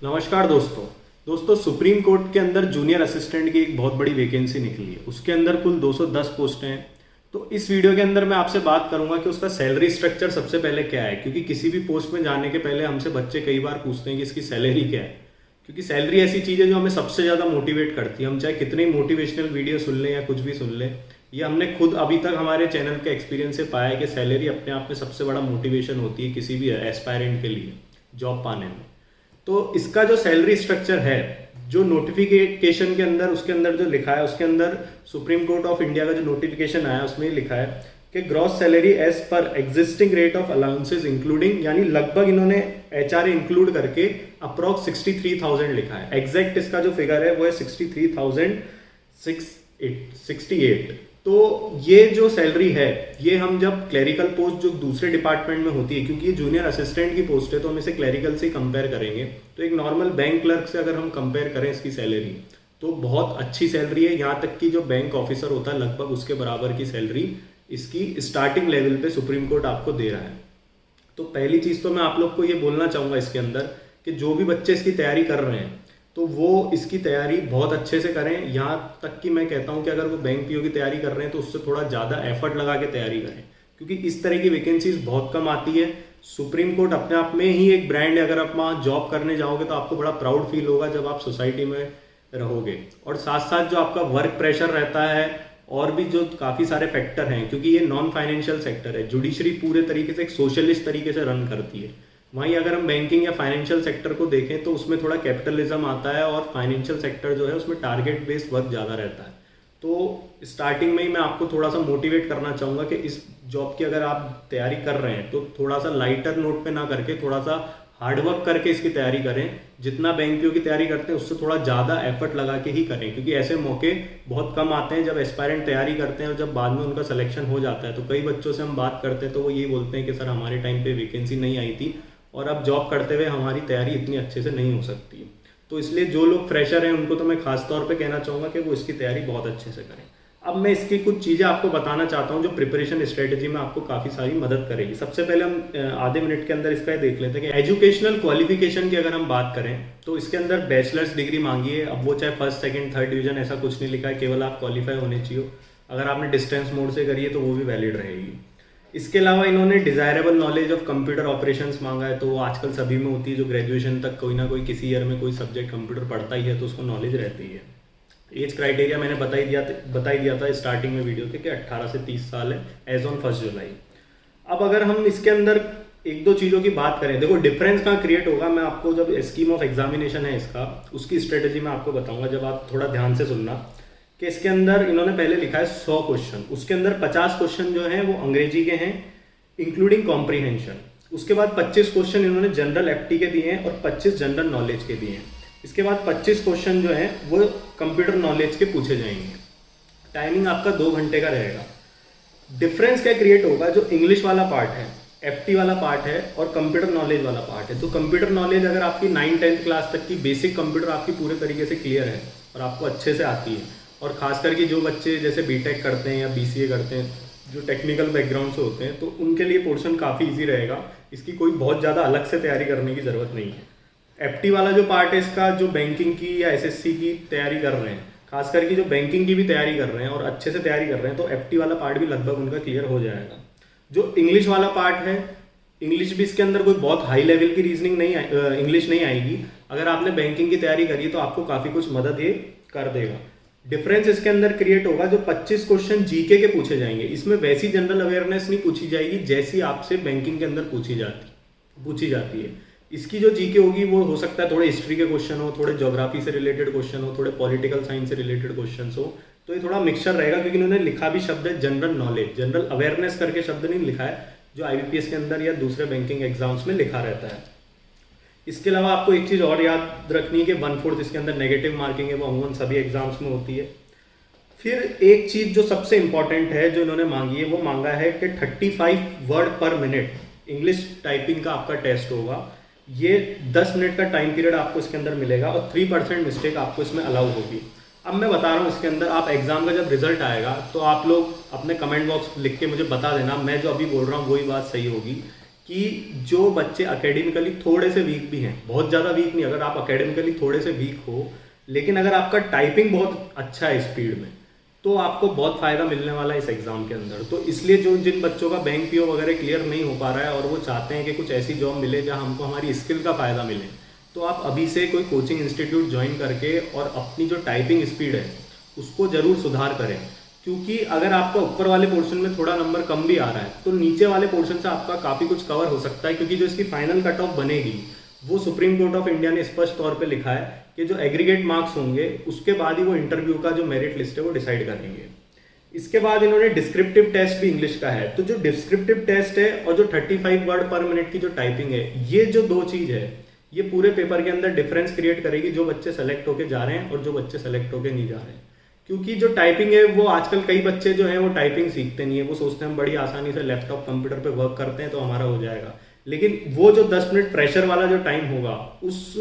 नमस्कार दोस्तों supreme court के अंदर जूनियर असिस्टेंट की एक बहुत बड़ी वैकेंसी निकली है। उसके अंदर कुल 210 पोस्टें हैं। तो इस वीडियो के अंदर मैं आपसे बात करूंगा कि उसका सैलरी स्ट्रक्चर सबसे पहले क्या है, क्योंकि किसी भी पोस्ट में जाने के पहले हमसे बच्चे कई बार पूछते हैं कि इसकी सैलरी क्या है। क्योंकि सैलरी ऐसी चीज़ है जो हमें सबसे ज़्यादा मोटिवेट करती है। हम चाहे कितनी मोटिवेशनल वीडियो सुन लें या कुछ भी सुन लें, ये हमने खुद अभी तक हमारे चैनल के एक्सपीरियंस से पाया है कि सैलरी अपने आप में सबसे बड़ा मोटिवेशन होती है किसी भी एस्पायरेंट के लिए जॉब पाने में। तो इसका जो सैलरी स्ट्रक्चर है, जो नोटिफिकेशन के अंदर उसके अंदर जो लिखा है, उसके अंदर सुप्रीम कोर्ट ऑफ इंडिया का जो नोटिफिकेशन आया उसमें लिखा है कि gross salary as per existing rate of allowances including, यानी लगभग इन्होंने एचआरए इंक्लूड करके अप्रॉक्स 63,000 लिखा है। एग्जैक्ट इसका जो फिगर है वो है 63,668। तो ये जो सैलरी है, ये हम जब क्लरिकल पोस्ट जो दूसरे डिपार्टमेंट में होती है, क्योंकि ये जूनियर असिस्टेंट की पोस्ट है तो हम इसे क्लरिकल से कंपेयर करेंगे, तो एक नॉर्मल बैंक क्लर्क से अगर हम कंपेयर करें इसकी सैलरी, तो बहुत अच्छी सैलरी है। यहाँ तक कि जो बैंक ऑफिसर होता है लगभग उसके बराबर की सैलरी इसकी स्टार्टिंग लेवल पे सुप्रीम कोर्ट आपको दे रहा है। तो पहली चीज़ तो मैं आप लोग को ये बोलना चाहूँगा इसके अंदर कि जो भी बच्चे इसकी तैयारी कर रहे हैं तो वो इसकी तैयारी बहुत अच्छे से करें। यहाँ तक कि मैं कहता हूँ कि अगर वो बैंक पीओ की तैयारी कर रहे हैं तो उससे थोड़ा ज़्यादा एफर्ट लगा के तैयारी करें, क्योंकि इस तरह की वैकेंसीज बहुत कम आती है। सुप्रीम कोर्ट अपने आप में ही एक ब्रांड है। अगर आप वहाँ जॉब करने जाओगे तो आपको बड़ा प्राउड फील होगा जब आप सोसाइटी में रहोगे। और साथ साथ जो आपका वर्क प्रेशर रहता है और भी जो काफ़ी सारे फैक्टर हैं, क्योंकि ये नॉन फाइनेंशियल सेक्टर है, जुडिशरी पूरे तरीके से एक सोशलिस्ट तरीके से रन करती है। वहीं अगर हम बैंकिंग या फाइनेंशियल सेक्टर को देखें तो उसमें थोड़ा कैपिटलिज्म आता है और फाइनेंशियल सेक्टर जो है उसमें टारगेट बेस्ड वर्क ज़्यादा रहता है। तो स्टार्टिंग में ही मैं आपको थोड़ा सा मोटिवेट करना चाहूँगा कि इस जॉब की अगर आप तैयारी कर रहे हैं तो थोड़ा सा लाइटर नोट पे ना करके थोड़ा सा हार्डवर्क करके इसकी तैयारी करें। जितना बैंक पीओ की तैयारी करते हैं उससे थोड़ा ज़्यादा एफर्ट लगा के ही करें, क्योंकि ऐसे मौके बहुत कम आते हैं जब एस्पायरेंट तैयारी करते हैं और जब बाद में उनका सिलेक्शन हो जाता है। तो कई बच्चों से हम बात करते हैं तो वो ये बोलते हैं कि सर हमारे टाइम पे वैकेंसी नहीं आई थी और अब जॉब करते हुए हमारी तैयारी इतनी अच्छे से नहीं हो सकती। तो इसलिए जो लोग फ्रेशर हैं उनको तो मैं खास तौर पे कहना चाहूँगा कि वो इसकी तैयारी बहुत अच्छे से करें। अब मैं इसकी कुछ चीज़ें आपको बताना चाहता हूँ जो प्रिपरेशन स्ट्रेटेजी में आपको काफ़ी सारी मदद करेगी। सबसे पहले हम आधे मिनट के अंदर इसका देख लेते हैं कि एजुकेशनल क्वालिफिकेशन की अगर हम बात करें तो इसके अंदर बैचलर्स डिग्री मांगी है। अब वो चाहे फर्स्ट सेकंड थर्ड डिवीजन ऐसा कुछ नहीं लिखा है, केवल आप क्वालिफाई होने चाहिए। अगर आपने डिस्टेंस मोड से करी है तो वो भी वैलिड रहेगी। इसके अलावा इन्होंने desirable knowledge of computer operations मांगा है, तो वो आजकल सभी में होती है। जो ग्रेजुएशन तक कोई ना कोई किसी ईयर में कोई सब्जेक्ट कंप्यूटर पढ़ता ही है तो उसको नॉलेज रहती है। एज क्राइटेरिया मैंने बता ही दिया था स्टार्टिंग में वीडियो के कि 18 से 30 साल है एज ऑन 1 जुलाई। अब अगर हम इसके अंदर एक दो चीज़ों की बात करें, देखो डिफरेंस कहाँ क्रिएट होगा, मैं आपको जब स्कीम ऑफ एग्जामिनेशन है इसका उसकी स्ट्रेटेजी मैं आपको बताऊंगा, जब आप थोड़ा ध्यान से सुनना कि इसके अंदर इन्होंने पहले लिखा है 100 क्वेश्चन, उसके अंदर 50 क्वेश्चन जो हैं वो अंग्रेजी के हैं इंक्लूडिंग कॉम्प्रीहेंशन। उसके बाद 25 क्वेश्चन इन्होंने जनरल एप्टी के दिए हैं और 25 जनरल नॉलेज के दिए हैं। इसके बाद 25 क्वेश्चन जो हैं वो कंप्यूटर नॉलेज के पूछे जाएंगे। टाइमिंग आपका 2 घंटे का रहेगा। डिफरेंस क्या क्रिएट होगा, जो इंग्लिश वाला पार्ट है, एप्टी वाला पार्ट है और कंप्यूटर नॉलेज वाला पार्ट है। तो कंप्यूटर नॉलेज अगर आपकी 9-10 क्लास तक की बेसिक कंप्यूटर आपकी पूरे तरीके से क्लियर है और आपको अच्छे से आती है, और खास करके जो बच्चे जैसे बीटेक करते हैं या बीसीए करते हैं जो टेक्निकल बैकग्राउंड से होते हैं, तो उनके लिए पोर्शन काफ़ी इजी रहेगा। इसकी कोई बहुत ज़्यादा अलग से तैयारी करने की ज़रूरत नहीं है। एप्टी वाला जो पार्ट है इसका, जो बैंकिंग की या एसएससी की तैयारी कर रहे हैं, खास करके जो बैंकिंग की भी तैयारी कर रहे हैं और अच्छे से तैयारी कर रहे हैं, तो एप्टी वाला पार्ट भी लगभग उनका क्लियर हो जाएगा। जो इंग्लिश वाला पार्ट है, इंग्लिश भी इसके अंदर कोई बहुत हाई लेवल की रीजनिंग नहीं इंग्लिश नहीं आएगी। अगर आपने बैंकिंग की तैयारी करी तो आपको काफ़ी कुछ मदद ये कर देगा। डिफरेंस इसके अंदर क्रिएट होगा, जो 25 क्वेश्चन जीके के पूछे जाएंगे, इसमें वैसी जनरल अवेयरनेस नहीं पूछी जाएगी जैसी आपसे बैंकिंग के अंदर पूछी जाती है। इसकी जो जीके होगी वो हो सकता है थोड़े हिस्ट्री के क्वेश्चन हो, थोड़े ज्योग्राफी से रिलेटेड क्वेश्चन हो, थोड़े पॉलिटिकल साइंस से रिलेटेड क्वेश्चन हो। तो ये थोड़ा मिक्सचर रहेगा, क्योंकि इन्होंने लिखा भी शब्द है जनरल नॉलेज, जनरल अवेयरनेस करके शब्द नहीं लिखा है जो आईबीपीएस के अंदर या दूसरे बैंकिंग एग्जाम्स में लिखा रहता है। इसके अलावा आपको एक चीज़ और याद रखनी है कि 1/4 इसके अंदर नेगेटिव मार्किंग है, वो अमूमन सभी एग्जाम्स में होती है। फिर एक चीज़ जो सबसे इंपॉर्टेंट है जो इन्होंने मांगी है, वो मांगा है कि 35 वर्ड पर मिनट इंग्लिश टाइपिंग का आपका टेस्ट होगा। ये 10 मिनट का टाइम पीरियड आपको इसके अंदर मिलेगा और 3% मिस्टेक आपको इसमें अलाउ होगी। अब मैं बता रहा हूँ इसके अंदर आप एग्जाम का जब रिजल्ट आएगा तो आप लोग अपने कमेंट बॉक्स लिख के मुझे बता देना, मैं जो अभी बोल रहा हूँ वही बात सही होगी कि जो बच्चे अकेडमिकली थोड़े से वीक भी हैं, बहुत ज़्यादा वीक नहीं, अगर आप अकेडमिकली थोड़े से वीक हो लेकिन अगर आपका टाइपिंग बहुत अच्छा है स्पीड में, तो आपको बहुत फ़ायदा मिलने वाला है इस एग्ज़ाम के अंदर। तो इसलिए जो जिन बच्चों का बैंक पीओ वगैरह क्लियर नहीं हो पा रहा है और वो चाहते हैं कि कुछ ऐसी जॉब मिले जहाँ हमको हमारी स्किल का फ़ायदा मिले, तो आप अभी से कोई कोचिंग इंस्टीट्यूट ज्वाइन करके और अपनी जो टाइपिंग स्पीड है उसको ज़रूर सुधार करें। क्योंकि अगर आपका ऊपर वाले पोर्शन में थोड़ा नंबर कम भी आ रहा है तो नीचे वाले पोर्शन से आपका काफ़ी कुछ कवर हो सकता है, क्योंकि जो इसकी फाइनल कट ऑफ बनेगी वो सुप्रीम कोर्ट ऑफ इंडिया ने स्पष्ट तौर पे लिखा है कि जो एग्रीगेट मार्क्स होंगे उसके बाद ही वो इंटरव्यू का जो मेरिट लिस्ट है वो डिसाइड करेंगे। इसके बाद इन्होंने डिस्क्रिप्टिव टेस्ट भी इंग्लिश का है, तो जो डिस्क्रिप्टिव टेस्ट है और जो 35 वर्ड पर मिनट की जो टाइपिंग है, ये जो दो चीज़ है ये पूरे पेपर के अंदर डिफरेंस क्रिएट करेगी, जो बच्चे सेलेक्ट होके जा रहे हैं और जो बच्चे सेलेक्ट होके नहीं जा रहे हैं। क्योंकि जो टाइपिंग है वो आजकल कई बच्चे जो हैं वो टाइपिंग सीखते नहीं है, वो सोचते हैं हम बड़ी आसानी से लैपटॉप कंप्यूटर पे वर्क करते हैं तो हमारा हो जाएगा, लेकिन वो जो 10 मिनट प्रेशर वाला जो टाइम होगा उस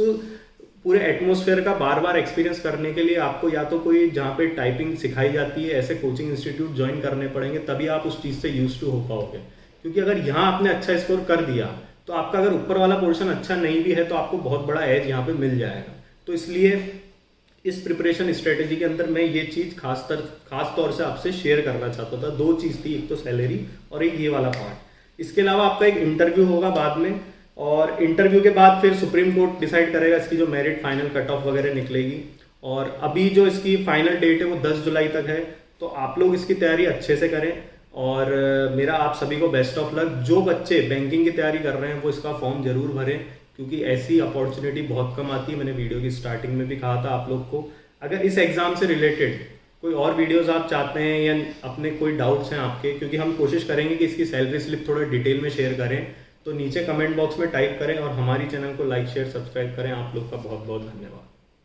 पूरे एटमॉस्फेयर का बार बार एक्सपीरियंस करने के लिए आपको या तो कोई जहाँ पे टाइपिंग सिखाई जाती है ऐसे कोचिंग इंस्टीट्यूट ज्वाइन करने पड़ेंगे, तभी आप उस चीज़ से यूज टू हो पाओगे। क्योंकि अगर यहाँ आपने अच्छा स्कोर कर दिया तो आपका अगर ऊपर वाला पोर्शन अच्छा नहीं भी है तो आपको बहुत बड़ा एज यहाँ पे मिल जाएगा। तो इसलिए इस प्रिपरेशन स्ट्रेटेजी के अंदर मैं ये चीज़ खास तौर से आपसे शेयर करना चाहता था। दो चीज़ थी, एक तो सैलरी और एक ये वाला पार्ट। इसके अलावा आपका एक इंटरव्यू होगा बाद में, और इंटरव्यू के बाद फिर सुप्रीम कोर्ट डिसाइड करेगा इसकी जो मेरिट फाइनल कट ऑफ वगैरह निकलेगी। और अभी जो इसकी फाइनल डेट है वो 10 जुलाई तक है, तो आप लोग इसकी तैयारी अच्छे से करें। और मेरा आप सभी को बेस्ट ऑफ लक। जो बच्चे बैंकिंग की तैयारी कर रहे हैं वो इसका फॉर्म जरूर भरें, क्योंकि ऐसी अपॉर्चुनिटी बहुत कम आती है। मैंने वीडियो की स्टार्टिंग में भी कहा था आप लोग को। अगर इस एग्ज़ाम से रिलेटेड कोई और वीडियोस आप चाहते हैं या अपने कोई डाउट्स हैं आपके, क्योंकि हम कोशिश करेंगे कि इसकी सैलरी स्लिप थोड़ा डिटेल में शेयर करें, तो नीचे कमेंट बॉक्स में टाइप करें और हमारी चैनल को लाइक शेयर सब्सक्राइब करें। आप लोग का बहुत बहुत धन्यवाद।